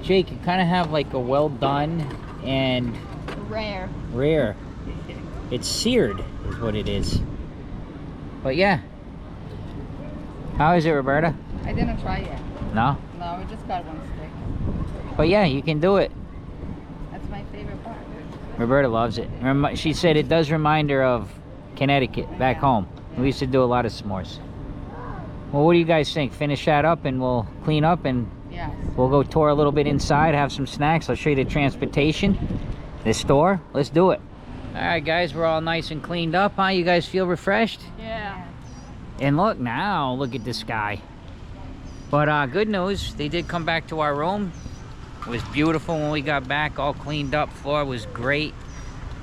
Jake, you kind of have like a well done and Rare. rare. It's seared is what it is. But yeah. How is it, Roberta? I didn't try yet. No? No, we just got one stick. But yeah, you can do it. That's my favorite part. Roberta loves it. She said it does remind her of Connecticut, back home. We used to do a lot of s'mores. Well, what do you guys think? Finish that up and we'll clean up and Yes. we'll go tour a little bit inside, have some snacks. I'll show you the transportation, the store. Let's do it. All right, guys, we're all nice and cleaned up, huh? You guys feel refreshed? Yeah. And look now, look at the sky. But good news, they did come back to our room. It was beautiful when we got back, all cleaned up. Floor was great.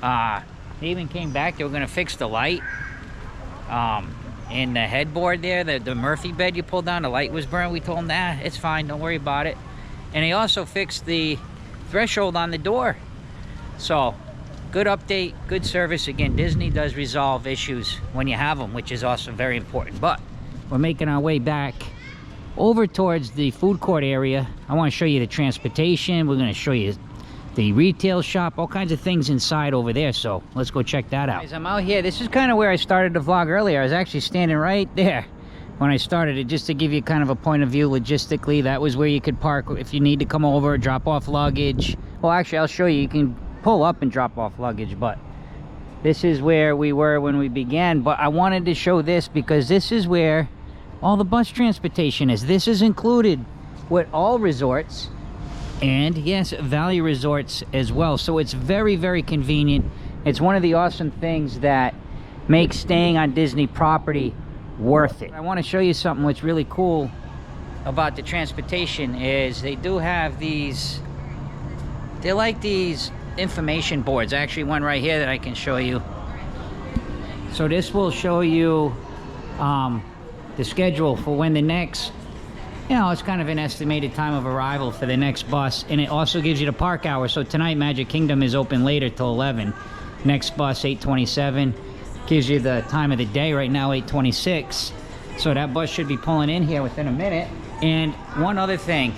They even came back, they were gonna fix the light. And the headboard there, the Murphy bed you pulled down, the light was burned. We told them, nah, it's fine, don't worry about it. And they also fixed the threshold on the door. So, good update, good service. Again, Disney does resolve issues when you have them, which is also very important. But we're making our way back over towards the food court area. I want to show you the transportation. We're going to show you the retail shop, all kinds of things inside over there. So let's go check that out. Guys, I'm out here. This is kind of where I started the vlog earlier. I was actually standing right there when I started it, just to give you kind of a point of view logistically. That was where you could park if you need to come over, drop off luggage. Well, actually, I'll show you. You can pull up and drop off luggage, but this is where we were when we began. But I wanted to show this because this is where all the bus transportation is. This is included with all resorts, and yes, Valley Resorts as well. So it's very, very convenient. It's one of the awesome things that makes staying on Disney property worth it. I want to show you something what's really cool about the transportation is they do have these, they're like these information boards. Actually, one right here that I can show you. So this will show you the schedule for when the next, you know, it's kind of an estimated time of arrival for the next bus, and it also gives you the park hour. So tonight Magic Kingdom is open later till 11. Next bus 8:27, gives you the time of the day. Right now 8:26, so that bus should be pulling in here within a minute. And one other thing,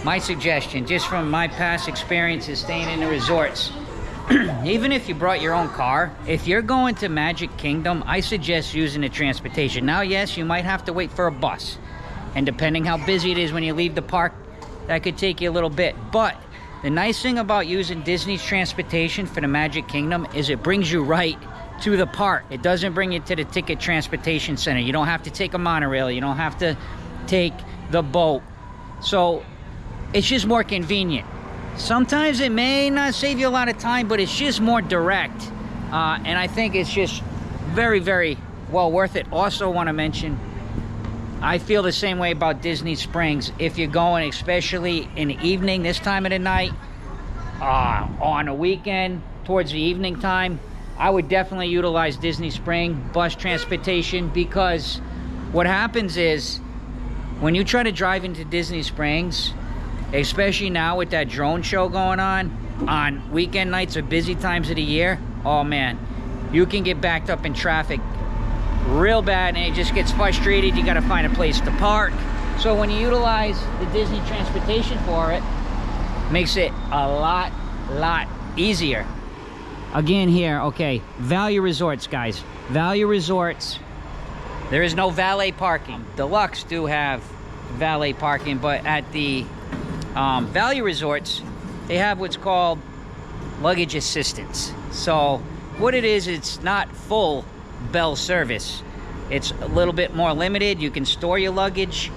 my suggestion, just from my past experiences staying in the resorts, even if you brought your own car, if you're going to Magic Kingdom, I suggest using the transportation. Now, yes, you might have to wait for a bus, and depending how busy it is when you leave the park, that could take you a little bit. But the nice thing about using Disney's transportation for the Magic Kingdom is it brings you right to the park. It doesn't bring you to the ticket transportation center. You don't have to take a monorail. You don't have to take the boat. So it's just more convenient. Sometimes it may not save you a lot of time, but it's just more direct. And I think it's just very, very well worth it. Also want to mention, I feel the same way about Disney Springs. If you're going, especially in the evening, this time of the night, on a weekend, towards the evening time, I would definitely utilize Disney Spring bus transportation, because what happens is when you try to drive into Disney Springs, especially now with that drone show going on weekend nights or busy times of the year, oh man, you can get backed up in traffic real bad, and it just gets frustrated. You got to find a place to park. So when you utilize the Disney transportation for it, makes it a lot easier. Again here, okay, value resorts, guys. Value resorts, there is no valet parking. Deluxe do have valet parking, but at the value resorts, they have what's called luggage assistance. So what it is, it's not full bell service. It's a little bit more limited. You can store your luggage.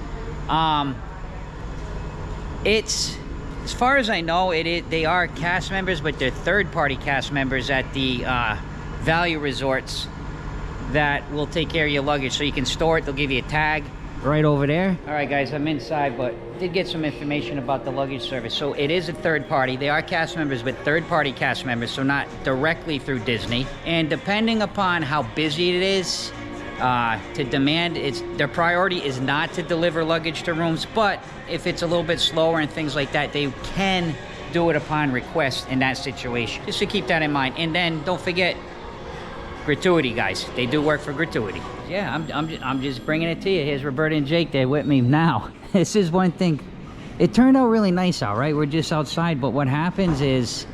It's, as far as I know, they are cast members, but they're third-party cast members at the value resorts that will take care of your luggage. So you can store it. They'll give you a tag right over there. All right, guys, I'm inside, but did get some information about the luggage service. So it is a third party. They are cast members, but third-party cast members, so not directly through Disney. And depending upon how busy it is, to demand, their priority is not to deliver luggage to rooms, but if it's a little bit slower and things like that, they can do it upon request in that situation. Just to keep that in mind. And then don't forget gratuity, guys. They do work for gratuity. Yeah, I'm just bringing it to you. Here's Roberta and Jake. They're with me now. This is one thing. It turned out really nice out, right? We're just outside, but what happens is,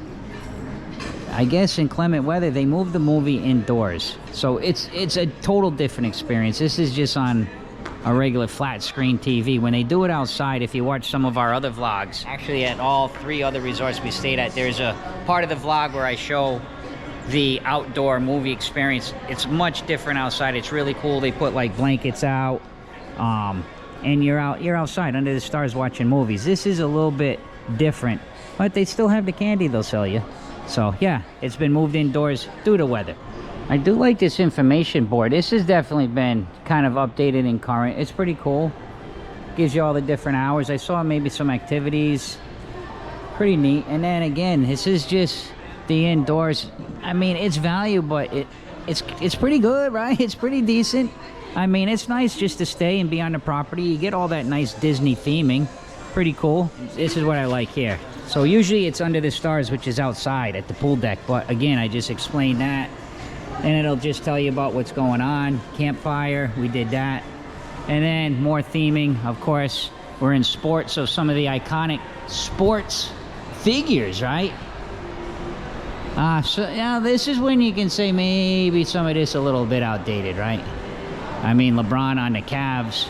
I guess in clement weather, they move the movie indoors. So it's a total different experience. This is just on a regular flat screen TV. When they do it outside, if you watch some of our other vlogs, actually at all 3 other resorts we stayed at, there's a part of the vlog where I show the outdoor movie experience. It's much different outside. It's really cool. They put like blankets out, and you're outside under the stars watching movies. This is a little bit different, but they still have the candy they'll sell you. So yeah, it's been moved indoors due to weather. I do like this information board. This has definitely been kind of updated and current. It's pretty cool. Gives you all the different hours. I saw maybe some activities. Pretty neat. And then again, this is just the indoors. I mean, it's value, but it's pretty good, right? It's pretty decent. I mean, it's nice just to stay and be on the property. You get all that nice Disney theming. Pretty cool. This is what I like here. So usually it's under the stars, which is outside at the pool deck. But again, I just explained that. And it'll just tell you about what's going on. Campfire, we did that. And then more theming, of course. We're in sports, so some of the iconic sports figures, right? So yeah, this is when you can say maybe some of this a little bit outdated, right? I mean, LeBron on the Cavs.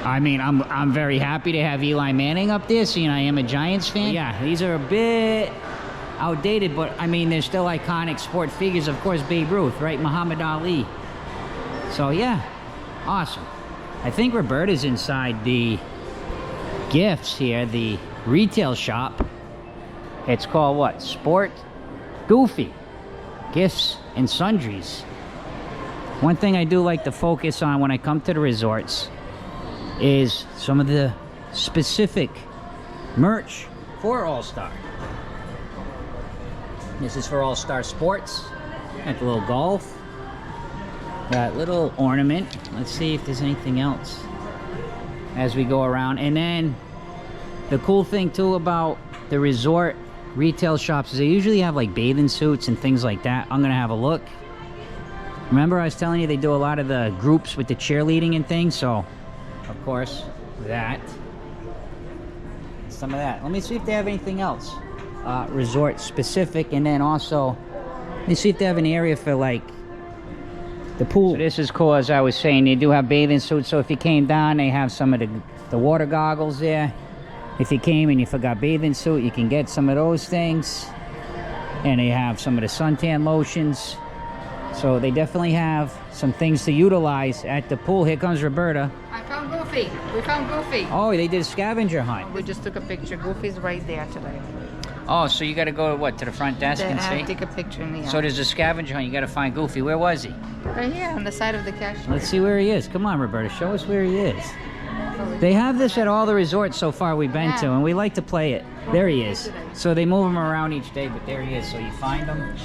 I mean, I'm very happy to have Eli Manning up there, seeing I am a Giants fan. Yeah, these are a bit outdated, but I mean, they're still iconic sport figures. Of course, Babe Ruth, right? Muhammad Ali. So yeah, awesome. I think Roberta's inside the gifts here, the retail shop. It's called what? Sport Goofy. Gifts and sundries. One thing I do like to focus on when I come to the resorts is some of the specific merch for All-Star. This is for All-Star Sports. Got the little golf. Got little ornament. Let's see if there's anything else as we go around. And then the cool thing too about the resort retail shops is they usually have like bathing suits and things like that. I'm gonna have a look. Remember I was telling you they do a lot of the groups with the cheerleading and things, so of course that. Some of that. Let me see if they have anything else resort specific, and then also let me see if they have an area for like the pool. So this is cool, as I was saying, they do have bathing suits, so if you came down they have some of the water goggles there. If you came and you forgot bathing suit, you can get some of those things, and they have some of the suntan lotions. So they definitely have some things to utilize at the pool. Here comes Roberta. I found Goofy. We found Goofy. Oh, they did a scavenger hunt. We just took a picture. Goofy's right there today. Oh, so you got to go what, to the front desk Then and I have to see? take a picture in the So there's a scavenger hunt. You got to find Goofy. Where was he? right here on the side of the cash. Let's see where he is. Come on, Roberta. Show us where he is. They have this at all the resorts so far we've been to, and we like to play it. There he is. So they move him around each day, but there he is. So you find him.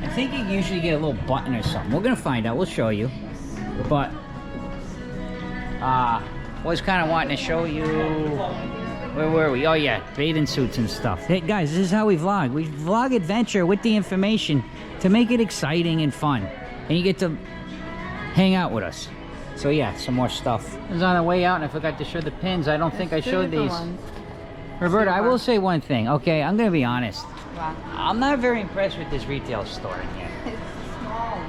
I think you usually get a little button or something. We're going to find out. We'll show you. But was kind of wanting to show you. Where were we? Oh yeah, bathing suits and stuff. Hey guys, this is how we vlog. We vlog adventure with the information to make it exciting and fun, and you get to hang out with us. So yeah, some more stuff. I was on the way out and I forgot to show the pins. I don't think I showed these. Roberta, I will say one thing. Okay, I'm gonna be honest. Wow. I'm not very impressed with this retail store in here.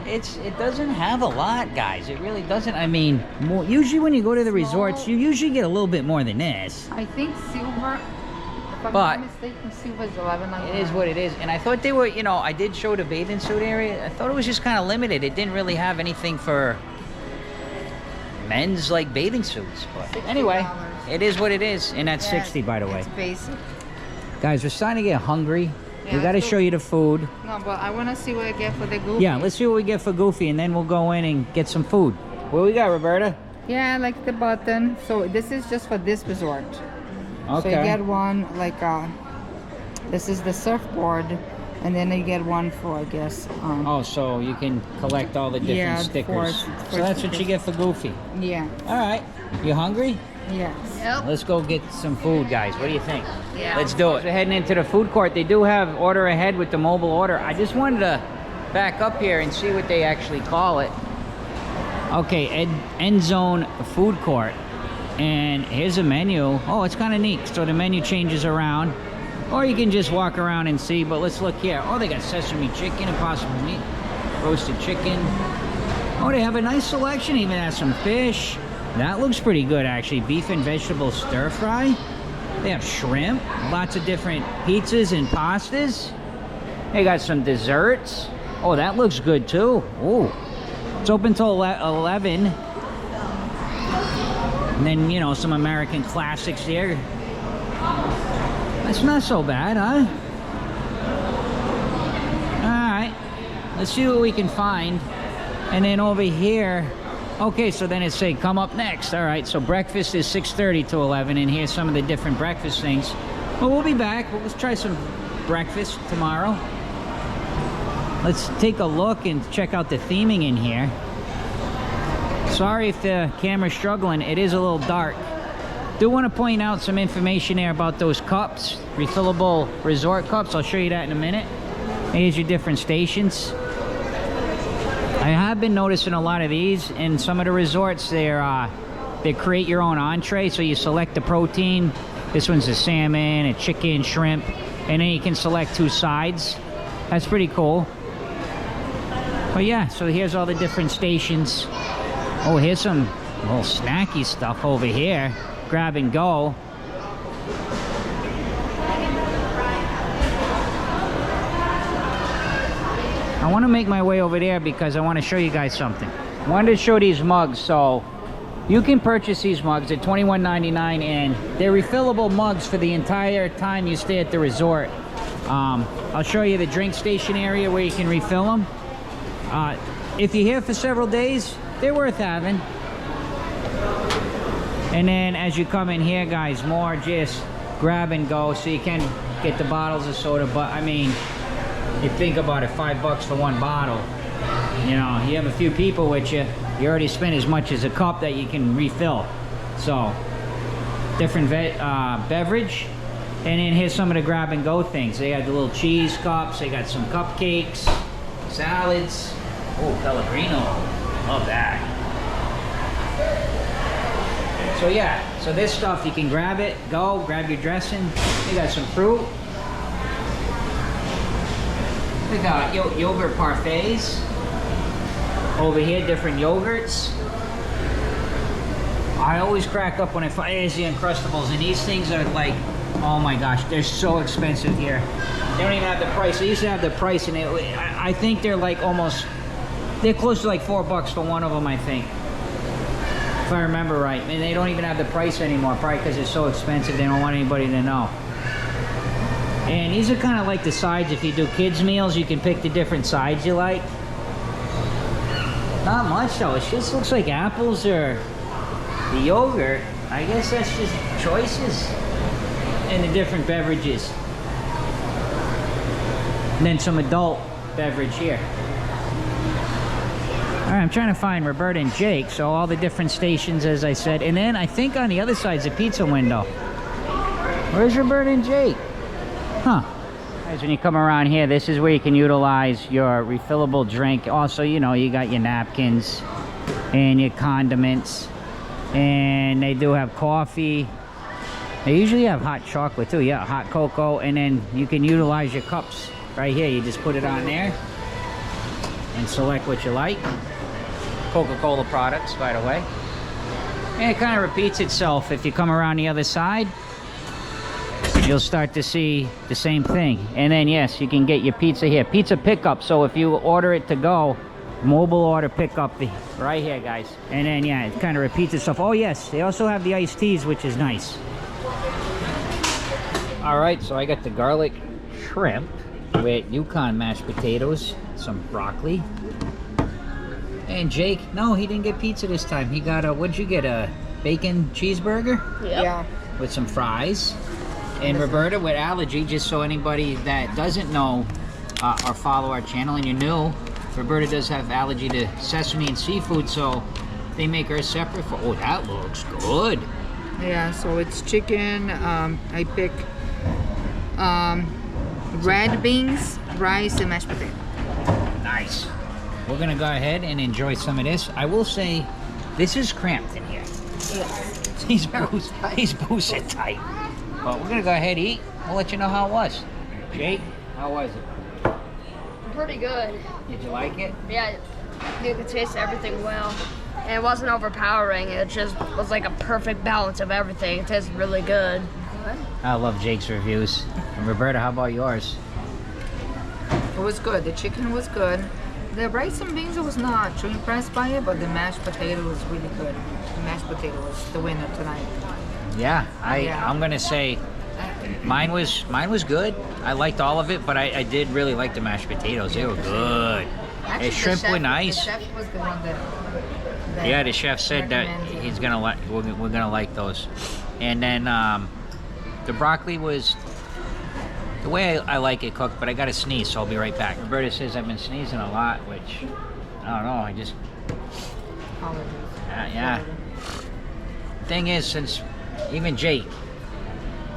It's small. It doesn't have a lot, guys. It really doesn't. I mean, usually when you go to the resorts, you usually get a little bit more than this. I think silver, if I'm But not mistaken, silver is $11.99. It is what it is. And I thought they were, you know, I did show the bathing suit area. I thought it was just kind of limited. It didn't really have anything for men's like bathing suits. But anyway, it is what it is. And that's 60, by the way. It's basic. Guys, we're starting to get hungry. Yeah, We got to let's show go. you the food. No, but I want to see what I get for the Goofy. Yeah, let's see what we get for Goofy, and then we'll go in and get some food. What we got, Roberta? Yeah, I like the button. So this is just for this resort. Okay. So you get one like this is the surfboard, and then you get one for, I guess. Oh, so you can collect all the different Yeah, stickers. for So that's what you stickers. get for Goofy. Yeah. All right. You hungry? Yes. Yep. Let's go get some food, guys. What do you think? Yeah. Let's do it. We're heading into the food court. They do have order ahead with the mobile order. I just wanted to back up here and see what they actually call it. Okay, end zone food court. And here's a menu. Oh, it's kind of neat. So the menu changes around. Or you can just walk around and see. But let's look here. Oh, they got sesame chicken, impossible meat, roasted chicken. Oh, they have a nice selection. Even has some fish. That looks pretty good, actually. Beef and vegetable stir fry. They have shrimp. Lots of different pizzas and pastas. They got some desserts. Oh, that looks good too. Oh, it's open till 11. And then, you know, some American classics there. That's not so bad, huh? All right. Let's see what we can find. And then over here, okay, so then it say come up next. All right, so breakfast is 6:30 to 11, and here's some of the different breakfast things. Well, we'll be back. Let's try some breakfast tomorrow. Let's take a look and check out the theming in here. Sorry if the camera's struggling. It is a little dark. Do want to point out some information there about those cups, refillable resort cups. I'll show you that in a minute. Here's your different stations. I have been noticing a lot of these in some of the resorts. They create your own entree, so you select the protein. This one's a salmon, a chicken, shrimp, and then you can select 2 sides. That's pretty cool. But yeah, so here's all the different stations. Oh, here's some little snacky stuff over here. Grab and go. I want to make my way over there because I want to show you guys something. I wanted to show these mugs. So you can purchase these mugs at $21.99, and they're refillable mugs for the entire time you stay at the resort. I'll show you the drink station area where you can refill them. If you're here for several days, they're worth having. And then as you come in here, guys, more just grab and go, so you can get the bottles of soda. But I mean, you think about it, $5 for one bottle. You know, you have a few people with you, you already spent as much as a cup that you can refill. So, different beverage. And then here's some of the grab and go things. They got the little cheese cups, they got some cupcakes, salads. Oh, Pellegrino, love that. So yeah, so this stuff, you can grab it, go, grab your dressing. They got some fruit. We got yogurt parfaits. Over here, different yogurts. I always crack up when I find the Uncrustables, and these things are like, oh my gosh, they're so expensive here. They don't even have the price. They used to have the price, and I think they're like almost, they're close to like $4 for one of them, I think. If I remember right. And they don't even have the price anymore, probably because it's so expensive, they don't want anybody to know. And these are kind of like the sides. If you do kids meals, you can pick the different sides you like. Not much though, it just looks like apples or the yogurt. I guess that's just choices. And the different beverages. And then some adult beverage here. All right, I'm trying to find Roberta and Jake, so all the different stations, as I said. And then I think on the other side's a pizza window. Where's Roberta and Jake? Huh. Guys, when you come around here, this is where you can utilize your refillable drink. Also, you know, you got your napkins and your condiments. And they do have coffee. They usually have hot chocolate too. Yeah, hot cocoa. And then you can utilize your cups right here. You just put it on there and select what you like. Coca-Cola products, by the way. And it kind of repeats itself. If you come around the other side, you'll start to see the same thing. And then yes, you can get your pizza here. Pizza pickup. So if you order it to go, mobile order pickup right here, guys. And then yeah, it kind of repeats itself. Oh yes, they also have the iced teas, which is nice. All right, so I got the garlic shrimp with Yukon mashed potatoes, some broccoli. And Jake, no, he didn't get pizza this time. He got a, what'd you get, a bacon cheeseburger? Yep. Yeah. With some fries. And Roberta with allergy, just so anybody that doesn't know or follow our channel and you're new, Roberta does have allergy to sesame and seafood, so they make her separate for, oh, that looks good. Yeah, so it's chicken. I pick red beans, rice, and mashed potato. Nice. We're gonna go ahead and enjoy some of this. I will say, this is cramped in here. Yes. He's boosted tight. But we're gonna go ahead and eat. We'll let you know how it was. Jake, how was it? Pretty good. Did you like it? Yeah, you could taste everything well. And it wasn't overpowering. It just was like a perfect balance of everything. It tastes really good. I love Jake's reviews. And Roberta, how about yours? It was good. The chicken was good. The rice and beans, I was not too impressed by it, but the mashed potato was really good. The mashed potato was the winner tonight. Yeah, Yeah. I'm gonna say mine was good. I liked all of it, but I did really like the mashed potatoes. They were good. Actually, The shrimp were nice. The chef was the one that Yeah, the chef said that recommended. he's gonna like. We're gonna like those. And then the broccoli was the way I like it cooked, but I got to sneeze, so I'll be right back. Roberta says I've been sneezing a lot, which I don't know. I just Apologies. yeah. Thing is, since even Jake,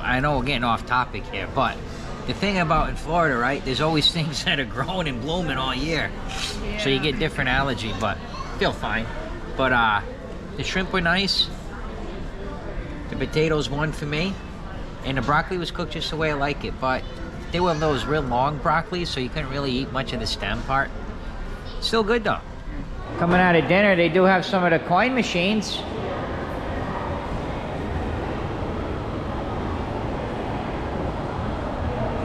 I know we're getting off topic here, but the thing about in Florida, right? There's always things that are growing and blooming all year, so you get different allergy, but feel fine. But the shrimp were nice. The potatoes won for me. And the broccoli was cooked just the way I like it, but they were those real long broccolis, so you couldn't really eat much of the stem part. Still good though. Coming out of dinner, they do have some of the coin machines.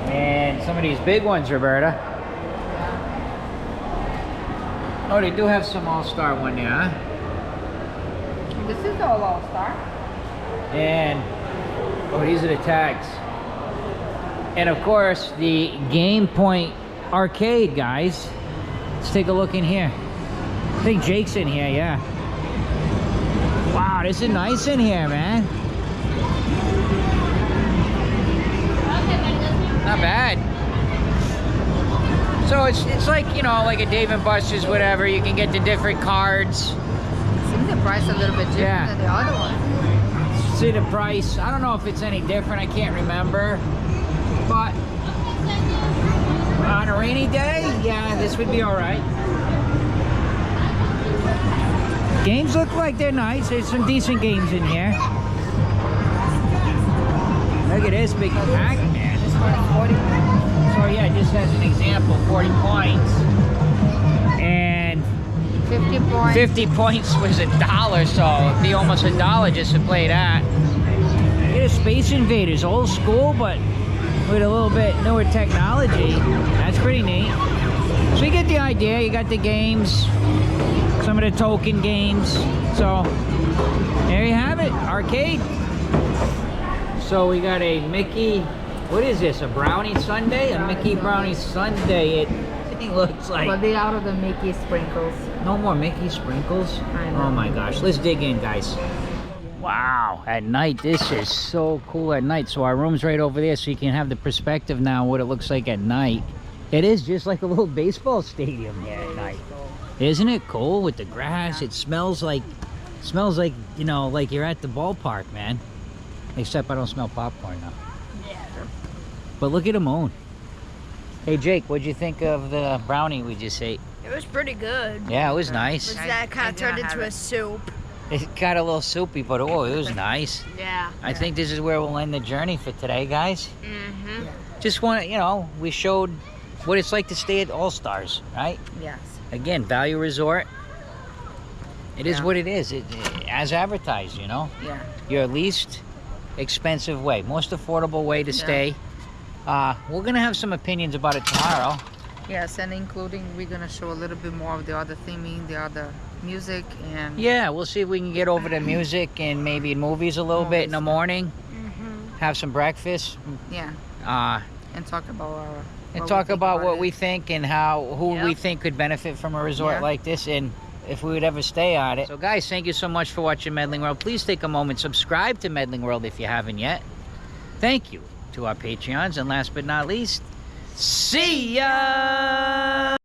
And some of these big ones, Roberta. Oh, they do have some All-Star one there, huh? This is all All-Star. And oh, these are the tags. And of course, the Game Point arcade, guys. Let's take a look in here. I think Jake's in here, yeah. Wow, this is nice in here, man. So it's like, you know, like a Dave & Buster's, whatever. You can get the different cards. Seems the price a little bit different Yeah. than the other one. See the price. I don't know if it's any different. I can't remember. But on a rainy day, yeah, this would be all right. Games look like they're nice. There's some decent games in here. Look at this big pack, man. This one is 40. So yeah, just as an example, 40 points. And 50 points. 50 points was $1, so it'd be almost $1 just to play that. Look at Space Invaders, old school, but with a little bit newer technology. That's pretty neat. So you get the idea. You got the games, some of the token games. So there you have it, arcade. So we got a Mickey, what is this, a brownie sundae? A Mickey brownie sundae, it looks like. But they out of the Mickey sprinkles. No more Mickey sprinkles? I know. Oh my gosh, let's dig in, guys. Wow, at night, this is so cool at night. So our room's right over there, so you can have the perspective now what it looks like at night. It is just like a little baseball stadium here at night. Isn't it cool with the grass? It smells like, you know, like you're at the ballpark, man. Except I don't smell popcorn now. Yeah. But look at the moon. Hey Jake, what'd you think of the brownie we just ate? It was pretty good. Yeah, it was nice. Was that kind of turned into a soup? It got a little soupy, but oh, it was nice. Yeah. I think this is where we'll end the journey for today, guys. Mm-hmm. Just want to, you know, we showed what it's like to stay at All Stars, right? Yes. Again, value resort. It is Yeah. what it is. As advertised, you know. Yeah. Your least expensive way, most affordable way to stay. We're gonna have some opinions about it tomorrow. Yes, and including we're gonna show a little bit more of the other theming, the other music, and Yeah, we'll see if we can get over the music and maybe movies a little bit in the morning. Mm-hmm. Have some breakfast. yeah, and talk about our And what we talk think about what it. we think and who we Yep. think could benefit from a resort Yeah. like this, and if we would ever stay on it. So guys, thank you so much for watching Medling World. Please take a moment, subscribe to Medling World if you haven't yet. Thank you to our Patreons, and last but not least, see ya!